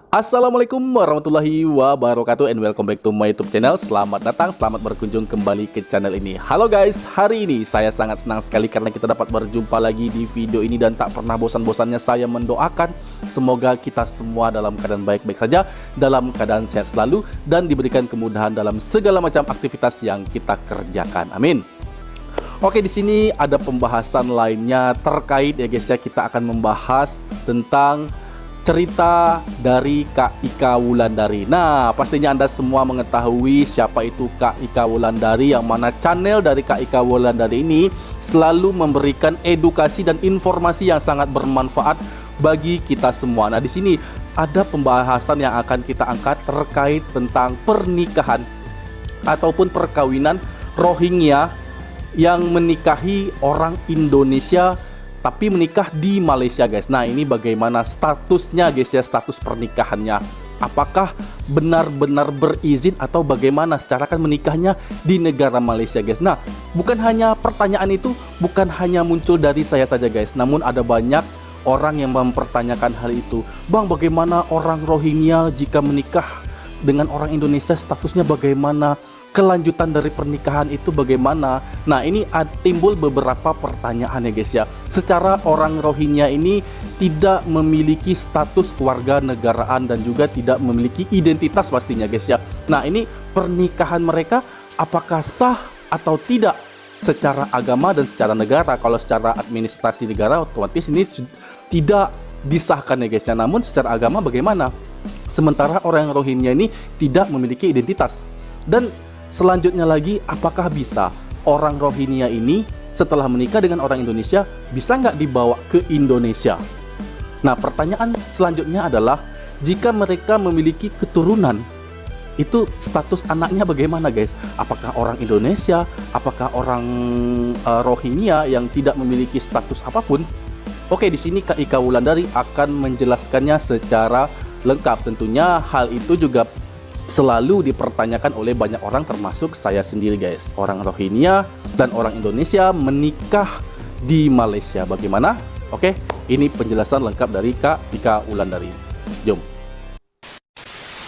Assalamualaikum warahmatullahi wabarakatuh and welcome back to my YouTube channel. Selamat datang, selamat berkunjung kembali ke channel ini. Halo guys, hari ini saya sangat senang sekali karena kita dapat berjumpa lagi di video ini. Dan tak pernah bosan-bosannya saya mendoakan semoga kita semua dalam keadaan baik-baik saja, dalam keadaan sehat selalu, dan diberikan kemudahan dalam segala macam aktivitas yang kita kerjakan. Amin. Oke, di sini ada pembahasan lainnya terkait ya guys ya. Kita akan membahas tentang cerita dari Kak Ika Wulandari. Nah, pastinya Anda semua mengetahui siapa itu Kak Ika Wulandari, yang mana channel dari Kak Ika Wulandari ini selalu memberikan edukasi dan informasi yang sangat bermanfaat bagi kita semua. Nah, di sini ada pembahasan yang akan kita angkat terkait tentang pernikahan ataupun perkawinan Rohingya yang menikahi orang Indonesia tapi menikah di Malaysia guys. Nah, ini bagaimana statusnya guys ya, status pernikahannya. Apakah benar-benar berizin atau bagaimana secara kan menikahnya di negara Malaysia guys. Nah, bukan hanya pertanyaan itu bukan hanya muncul dari saya saja guys, namun ada banyak orang yang mempertanyakan hal itu. Bang, bagaimana orang Rohingya jika menikah dengan orang Indonesia, statusnya bagaimana? Kelanjutan dari pernikahan itu bagaimana? Nah, ini timbul beberapa pertanyaan ya guys ya. Secara orang Rohingya ini tidak memiliki status keluarga negaraan dan juga tidak memiliki identitas pastinya guys ya. Nah, ini pernikahan mereka apakah sah atau tidak secara agama dan secara negara? Kalau secara administrasi negara otomatis ini tidak disahkan ya guys ya. Namun secara agama bagaimana? Sementara orang Rohingya ini tidak memiliki identitas. Dan selanjutnya lagi, apakah bisa orang Rohingya ini setelah menikah dengan orang Indonesia bisa nggak dibawa ke Indonesia? Nah, pertanyaan selanjutnya adalah jika mereka memiliki keturunan, itu status anaknya bagaimana guys? Apakah orang Indonesia? Apakah orang Rohingya yang tidak memiliki status apapun? Oke, di sini Kak Ika Wulandari akan menjelaskannya secara lengkap. Tentunya hal itu juga selalu dipertanyakan oleh banyak orang termasuk saya sendiri guys. Orang Rohingya dan orang Indonesia menikah di Malaysia bagaimana? Oke, ini penjelasan lengkap dari Kak Ika Wulandari. Jom.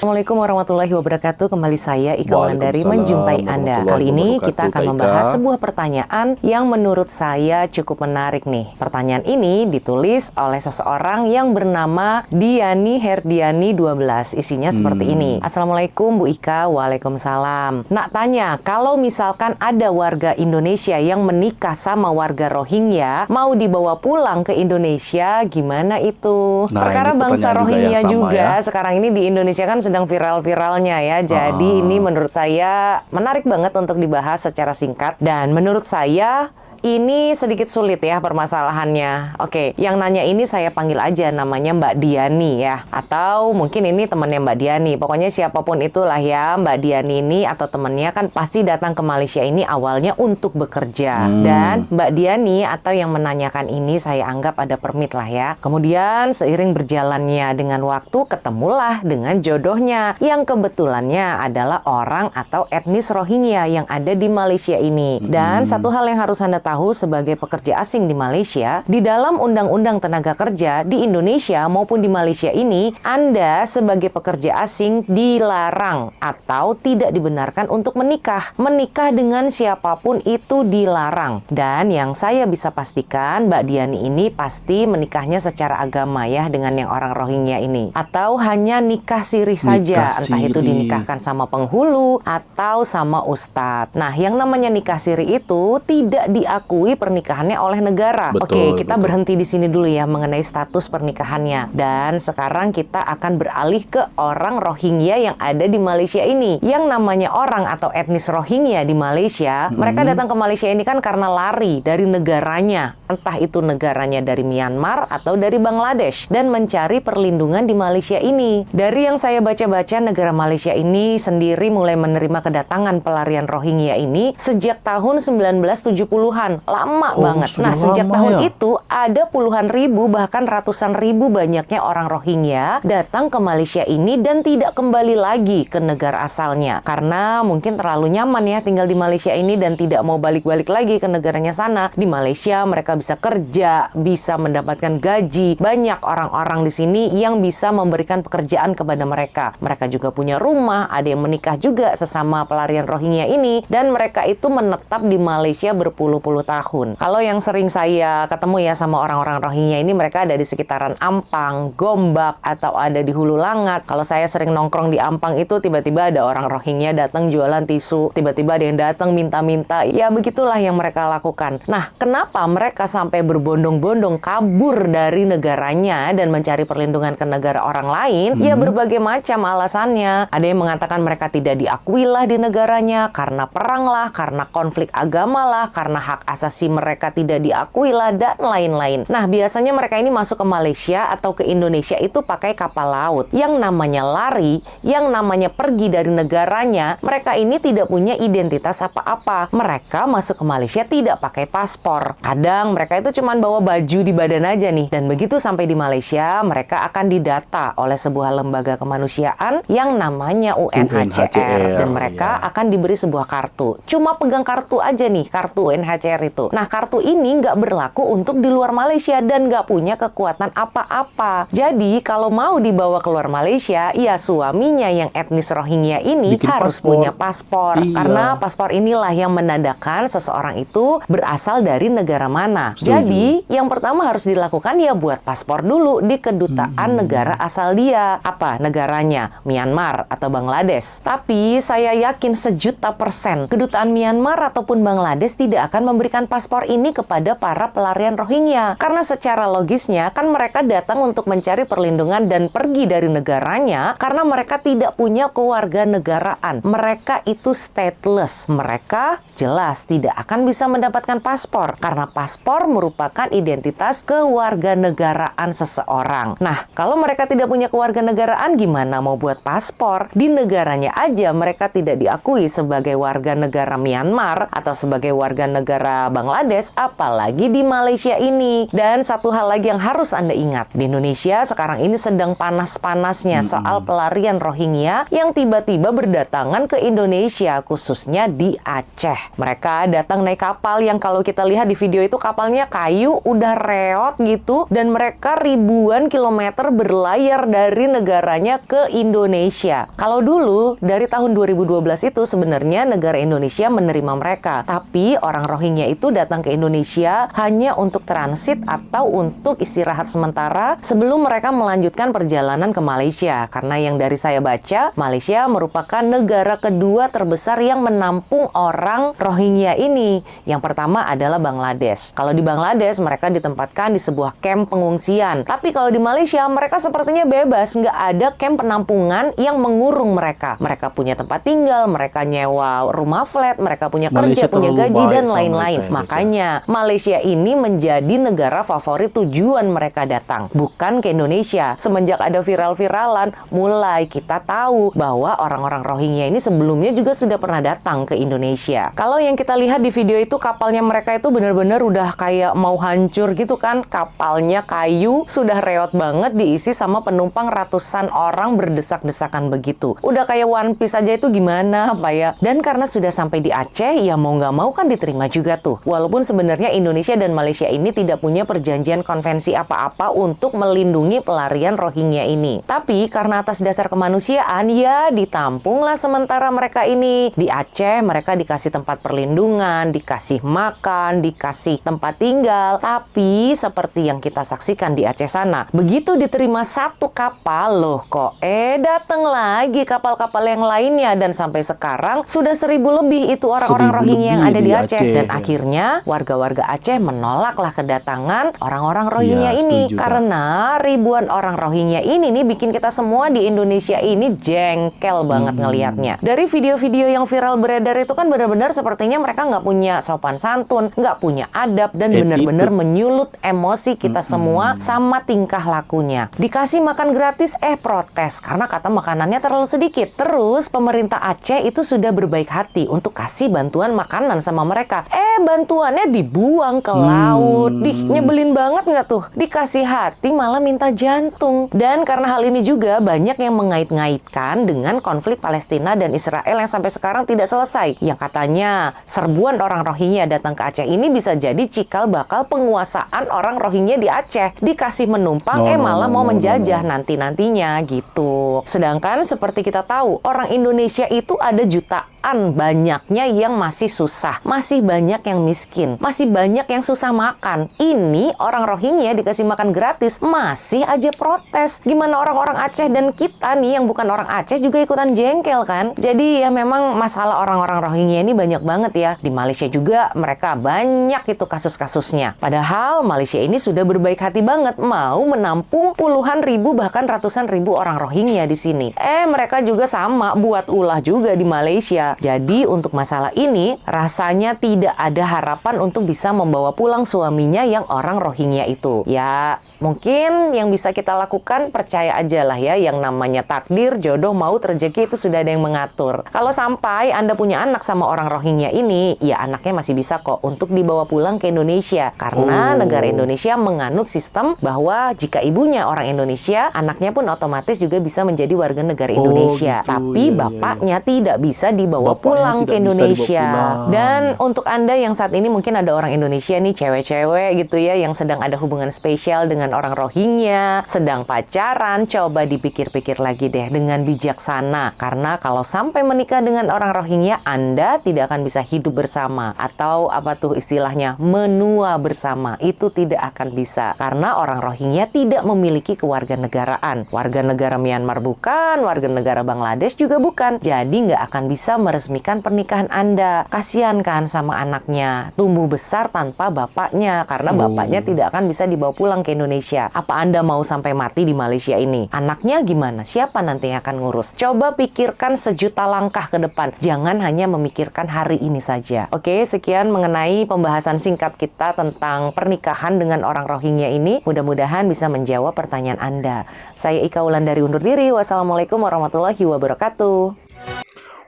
Assalamualaikum warahmatullahi wabarakatuh. Kembali saya Ika Wulandari menjumpai Anda. Kali ini kita akan membahas sebuah pertanyaan yang menurut saya cukup menarik nih. Pertanyaan ini ditulis oleh seseorang yang bernama Diani Herdiani 12. Isinya seperti ini. Assalamualaikum Bu Ika. Waalaikumsalam. Nak tanya, kalau misalkan ada warga Indonesia yang menikah sama warga Rohingya, mau dibawa pulang ke Indonesia, gimana itu? Nah, perkara bangsa Rohingya juga ya. sekarang ini di Indonesia kan sedang viral-viralnya ya. Jadi ini menurut saya menarik banget untuk dibahas secara singkat. Dan menurut saya ini sedikit sulit ya permasalahannya. Oke, yang nanya ini saya panggil aja namanya Mbak Diani ya. Atau mungkin ini temannya Mbak Diani. Pokoknya siapapun itulah ya, Mbak Diani ini atau temennya kan pasti datang ke Malaysia ini awalnya untuk bekerja. Dan Mbak Diani atau yang menanyakan ini saya anggap ada permit lah ya. Kemudian seiring berjalannya dengan waktu ketemulah dengan jodohnya yang kebetulannya adalah orang atau etnis Rohingya yang ada di Malaysia ini. Dan satu hal yang harus Anda tahu sebagai pekerja asing di Malaysia, di dalam Undang-Undang Tenaga Kerja di Indonesia maupun di Malaysia ini, Anda sebagai pekerja asing dilarang atau tidak dibenarkan untuk menikah. Menikah dengan siapapun itu dilarang. Dan yang saya bisa pastikan, Mbak Diani ini pasti menikahnya secara agama ya dengan yang orang Rohingya ini. Atau hanya nikah siri saja, entah itu dinikahkan sama penghulu atau sama ustadz. Nah, yang namanya nikah siri itu tidak diakui pernikahannya oleh negara. Oke, kita berhenti di sini dulu ya mengenai status pernikahannya. Dan sekarang kita akan beralih ke orang Rohingya yang ada di Malaysia ini. Yang namanya orang atau etnis Rohingya di Malaysia, mereka datang ke Malaysia ini kan karena lari dari negaranya. Entah itu negaranya dari Myanmar atau dari Bangladesh. Dan mencari perlindungan di Malaysia ini. Dari yang saya baca-baca, negara Malaysia ini sendiri mulai menerima kedatangan pelarian Rohingya ini sejak tahun 1970-an. 2000-an. Lama Oh, banget. sudah Nah, sejak lama tahun ya? itu ada puluhan ribu bahkan ratusan ribu banyaknya orang Rohingya datang ke Malaysia ini dan tidak kembali lagi ke negara asalnya. Karena mungkin terlalu nyaman ya tinggal di Malaysia ini dan tidak mau balik-balik lagi ke negaranya sana. Di Malaysia mereka bisa kerja, bisa mendapatkan gaji. Banyak orang-orang di sini yang bisa memberikan pekerjaan kepada mereka. Mereka juga punya rumah, ada yang menikah juga sesama pelarian Rohingya ini, dan mereka itu menetap di Malaysia berpuluh-puluh tahun. Kalau yang sering saya ketemu ya sama orang-orang Rohingya ini, mereka ada di sekitaran Ampang, Gombak, atau ada di Hulu Langat. Kalau saya sering nongkrong di Ampang itu, tiba-tiba ada orang Rohingya datang jualan tisu, tiba-tiba ada yang datang minta-minta. Ya begitulah yang mereka lakukan. Nah, kenapa mereka sampai berbondong-bondong kabur dari negaranya dan mencari perlindungan ke negara orang lain? Ya berbagai macam alasannya. Ada yang mengatakan mereka tidak diakui lah di negaranya karena perang lah, karena konflik agama lah, karena hak asasi mereka tidak diakui lah, dan lain-lain. Nah, biasanya mereka ini masuk ke Malaysia atau ke Indonesia itu pakai kapal laut. Yang namanya lari, yang namanya pergi dari negaranya, mereka ini tidak punya identitas apa-apa. Mereka masuk ke Malaysia tidak pakai paspor. Kadang mereka itu cuma bawa baju di badan aja nih. Dan begitu sampai di Malaysia, mereka akan didata oleh sebuah lembaga kemanusiaan yang namanya UNHCR. Dan mereka akan diberi sebuah kartu. Cuma pegang kartu aja nih, kartu UNHCR itu. Nah, kartu ini nggak berlaku untuk di luar Malaysia dan nggak punya kekuatan apa-apa. Jadi, kalau mau dibawa keluar Malaysia, ya suaminya yang etnis Rohingya ini bikin harus paspor. punya paspor. Iya. Karena paspor inilah yang menandakan seseorang itu berasal dari negara mana. Setuju. Jadi, yang pertama harus dilakukan ya buat paspor dulu di kedutaan negara asal dia. Apa negaranya? Myanmar atau Bangladesh. Tapi saya yakin sejuta persen kedutaan Myanmar ataupun Bangladesh tidak akan memberikan paspor ini kepada para pelarian Rohingya. Karena secara logisnya kan mereka datang untuk mencari perlindungan dan pergi dari negaranya karena mereka tidak punya kewarganegaraan. Mereka itu stateless. Mereka jelas tidak akan bisa mendapatkan paspor karena paspor merupakan identitas kewarganegaraan seseorang. Nah, kalau mereka tidak punya kewarganegaraan, gimana mau buat paspor? Di negaranya aja mereka tidak diakui sebagai warga negara Myanmar atau sebagai warga negara Bangladesh, apalagi di Malaysia ini. Dan satu hal lagi yang harus Anda ingat, di Indonesia sekarang ini sedang panas-panasnya soal pelarian Rohingya yang tiba-tiba berdatangan ke Indonesia, khususnya di Aceh. Mereka datang naik kapal yang kalau kita lihat di video itu kapalnya kayu, udah reot gitu, dan mereka ribuan kilometer berlayar dari negaranya ke Indonesia. Kalau dulu dari tahun 2012 itu sebenarnya negara Indonesia menerima mereka, tapi orang Rohingya itu datang ke Indonesia hanya untuk transit atau untuk istirahat sementara sebelum mereka melanjutkan perjalanan ke Malaysia. Karena yang dari saya baca, Malaysia merupakan negara kedua terbesar yang menampung orang Rohingya ini. Yang pertama adalah Bangladesh. Kalau di Bangladesh mereka ditempatkan di sebuah camp pengungsian. Tapi kalau di Malaysia mereka sepertinya bebas, nggak ada camp penampungan yang mengurung mereka. Mereka punya tempat tinggal, mereka nyewa rumah flat, mereka punya kerja, Malaysia punya terlalu gaji baik dan sama lain-lain. mereka ya, Makanya Malaysia ini menjadi negara favorit tujuan mereka datang, bukan ke Indonesia. Semenjak ada viral-viralan, mulai kita tahu bahwa orang-orang Rohingya ini sebelumnya juga sudah pernah datang ke Indonesia. Kalau yang kita lihat di video itu kapalnya mereka itu benar-benar udah kayak mau hancur gitu kan. Kapalnya kayu, sudah reot banget, diisi sama penumpang ratusan orang berdesak-desakan begitu. Udah kayak One Piece aja itu gimana apa ya. Dan karena sudah sampai di Aceh, ya mau nggak mau kan diterima juga tuh. Walaupun sebenarnya Indonesia dan Malaysia ini tidak punya perjanjian konvensi apa-apa untuk melindungi pelarian Rohingya ini. Tapi karena atas dasar kemanusiaan, ya ditampunglah sementara mereka ini. Di Aceh mereka dikasih tempat perlindungan, dikasih makan, dikasih tempat tinggal. Tapi seperti yang kita saksikan di Aceh sana, begitu diterima satu kapal, loh kok datang lagi kapal-kapal yang lainnya, dan sampai sekarang sudah 1000 lebih itu orang-orang 1000 Rohingya yang lebih ada di di Aceh. Aceh, Dan ya. akhirnya warga-warga Aceh menolaklah kedatangan orang-orang Rohingya Ya, ini setuju, Kak. karena ribuan orang Rohingya ini nih bikin kita semua di Indonesia ini jengkel banget ngelihatnya. Dari video-video yang viral beredar itu kan benar-benar sepertinya mereka nggak punya sopan santun, nggak punya adab, dan benar-benar menyulut emosi kita semua sama tingkah lakunya. Dikasih makan gratis, protes karena kata makanannya terlalu sedikit. Terus pemerintah Aceh itu sudah berbaik hati untuk kasih bantuan makanan sama mereka. bantuannya dibuang ke laut. Nyebelin banget nggak tuh? Dikasih hati malah minta jantung. Dan karena hal ini juga banyak yang mengait-ngaitkan dengan konflik Palestina dan Israel yang sampai sekarang tidak selesai. Yang katanya serbuan orang Rohingya datang ke Aceh ini bisa jadi cikal bakal penguasaan orang Rohingya di Aceh. Dikasih menumpang, malah mau menjajah nanti-nantinya gitu. Sedangkan seperti kita tahu, orang Indonesia itu ada jutaan banyaknya yang masih susah, masih banyak yang miskin, masih banyak yang susah makan. Ini orang Rohingya dikasih makan gratis, masih aja protes. Gimana orang-orang Aceh dan kita nih yang bukan orang Aceh juga ikutan jengkel kan? Jadi ya memang masalah orang-orang Rohingya ini banyak banget ya. Di Malaysia juga mereka banyak itu kasus-kasusnya. Padahal Malaysia ini sudah berbaik hati banget mau menampung puluhan ribu bahkan ratusan ribu orang Rohingya di sini. Mereka juga sama buat ulah juga di Malaysia. Jadi untuk masalah ini rasanya tidak ada harapan untuk bisa membawa pulang suaminya yang orang Rohingya itu. Ya mungkin yang bisa kita lakukan percaya aja lah ya, yang namanya takdir, jodoh, maut, rezeki itu sudah ada yang mengatur. Kalau sampai Anda punya anak sama orang Rohingya ini, ya anaknya masih bisa kok untuk dibawa pulang ke Indonesia. Karena negara Indonesia menganut sistem bahwa jika ibunya orang Indonesia, anaknya pun otomatis juga bisa menjadi warga negara Indonesia. Gitu. Tapi bapaknya tidak bisa dibawa pulang ke tidak bisa Indonesia. dibawa pulang. Dan untuk Anda yang saat ini mungkin ada orang Indonesia nih, cewek-cewek gitu ya, yang sedang ada hubungan spesial dengan orang Rohingya, sedang pacaran, coba dipikir-pikir lagi deh dengan bijaksana. Karena kalau sampai menikah dengan orang Rohingya, Anda tidak akan bisa hidup bersama. Atau apa tuh istilahnya, menua bersama. Itu tidak akan bisa. Karena orang Rohingya tidak memiliki kewarganegaraan. Warga negara Myanmar bukan, warga negara Bangladesh juga bukan. Jadi nggak akan bisa meresmikan pernikahan Anda. Kasian kan sama anaknya, tumbuh besar tanpa bapaknya. Karena bapaknya tidak akan bisa dibawa pulang ke Indonesia. Apa Anda mau sampai mati di Malaysia ini? Anaknya gimana? Siapa nanti yang akan ngurus? Coba pikirkan sejuta langkah ke depan. Jangan hanya memikirkan hari ini saja. Oke, sekian mengenai pembahasan singkat kita tentang pernikahan dengan orang Rohingya ini. Mudah-mudahan bisa menjawab pertanyaan Anda. Saya Ika Wulandari undur diri. Wassalamualaikum warahmatullahi wabarakatuh.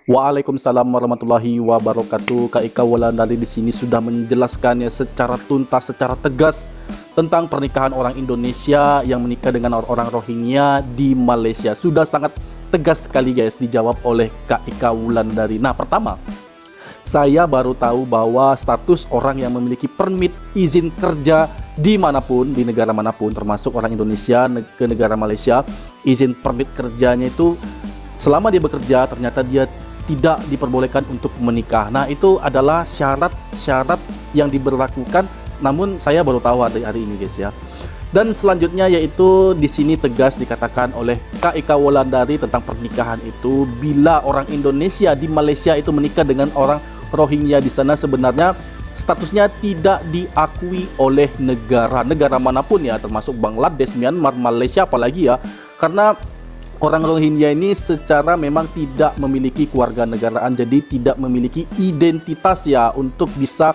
Waalaikumsalam warahmatullahi wabarakatuh. Kak Ika Wulandari di sini sudah menjelaskannya secara tuntas, secara tegas tentang pernikahan orang Indonesia yang menikah dengan orang Rohingya di Malaysia. Sudah sangat tegas sekali guys dijawab oleh Kak Ika Wulandari. Nah, pertama, saya baru tahu bahwa status orang yang memiliki permit izin kerja dimanapun, di negara manapun, termasuk orang Indonesia ke negara Malaysia, izin permit kerjanya itu selama dia bekerja ternyata dia tidak diperbolehkan untuk menikah. Nah, itu adalah syarat-syarat yang diberlakukan. Namun saya baru tahu hari ini guys ya. Dan selanjutnya yaitu di sini tegas dikatakan oleh Kak Ika Wulandari tentang pernikahan itu, bila orang Indonesia di Malaysia itu menikah dengan orang Rohingya di sana, sebenarnya statusnya tidak diakui oleh negara manapun ya, termasuk Bangladesh, Myanmar, Malaysia apalagi ya. Karena orang Rohingya ini secara memang tidak memiliki kewarganegaraan, jadi tidak memiliki identitas ya untuk bisa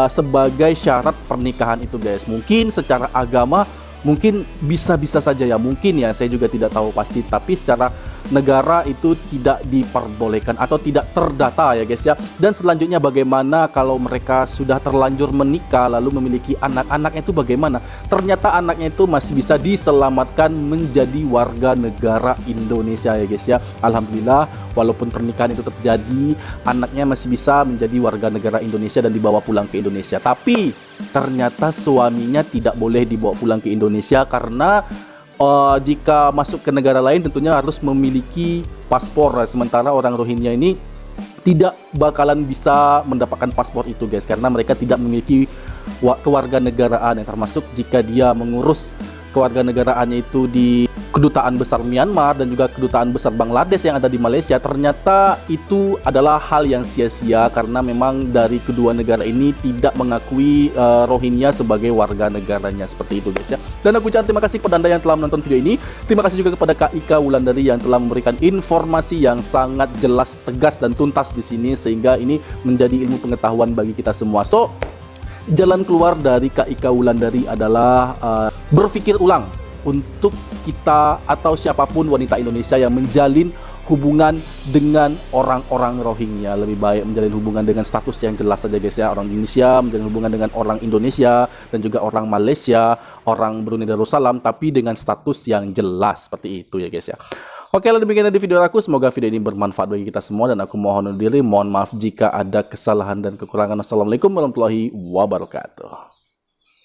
sebagai syarat pernikahan itu guys. Mungkin secara agama mungkin bisa-bisa saja ya, mungkin ya, saya juga tidak tahu pasti, tapi secara negara itu tidak diperbolehkan atau tidak terdata ya guys ya. Dan selanjutnya bagaimana kalau mereka sudah terlanjur menikah lalu memiliki anak-anaknya itu bagaimana? Ternyata anaknya itu masih bisa diselamatkan menjadi warga negara Indonesia ya guys ya. Alhamdulillah, walaupun pernikahan itu terjadi, anaknya masih bisa menjadi warga negara Indonesia dan dibawa pulang ke Indonesia. Tapi ternyata suaminya tidak boleh dibawa pulang ke Indonesia karena jika masuk ke negara lain tentunya harus memiliki paspor. Sementara orang Rohingya ini tidak bakalan bisa mendapatkan paspor itu guys, karena mereka tidak memiliki kewarganegaraan, yang termasuk jika dia mengurus kewarganegaraannya itu di Kedutaan Besar Myanmar dan juga Kedutaan Besar Bangladesh yang ada di Malaysia, ternyata itu adalah hal yang sia-sia karena memang dari kedua negara ini tidak mengakui Rohingya sebagai warga negaranya, seperti itu guys ya. Dan aku ucapkan terima kasih kepada Anda yang telah menonton video ini. Terima kasih juga kepada Kak Ika Wulandari yang telah memberikan informasi yang sangat jelas, tegas dan tuntas di sini, sehingga ini menjadi ilmu pengetahuan bagi kita semua. So, jalan keluar dari Kak Ika Wulandari adalah berpikir ulang untuk kita atau siapapun wanita Indonesia yang menjalin hubungan dengan orang-orang Rohingya. Lebih baik menjalin hubungan dengan status yang jelas saja guys ya. Orang Indonesia menjalin hubungan dengan orang Indonesia dan juga orang Malaysia, orang Brunei Darussalam, tapi dengan status yang jelas seperti itu ya guys ya. Oke, lalu demikian tadi video aku. Semoga video ini bermanfaat bagi kita semua dan aku mohon undur diri. Mohon maaf jika ada kesalahan dan kekurangan. Assalamualaikum warahmatullahi wabarakatuh.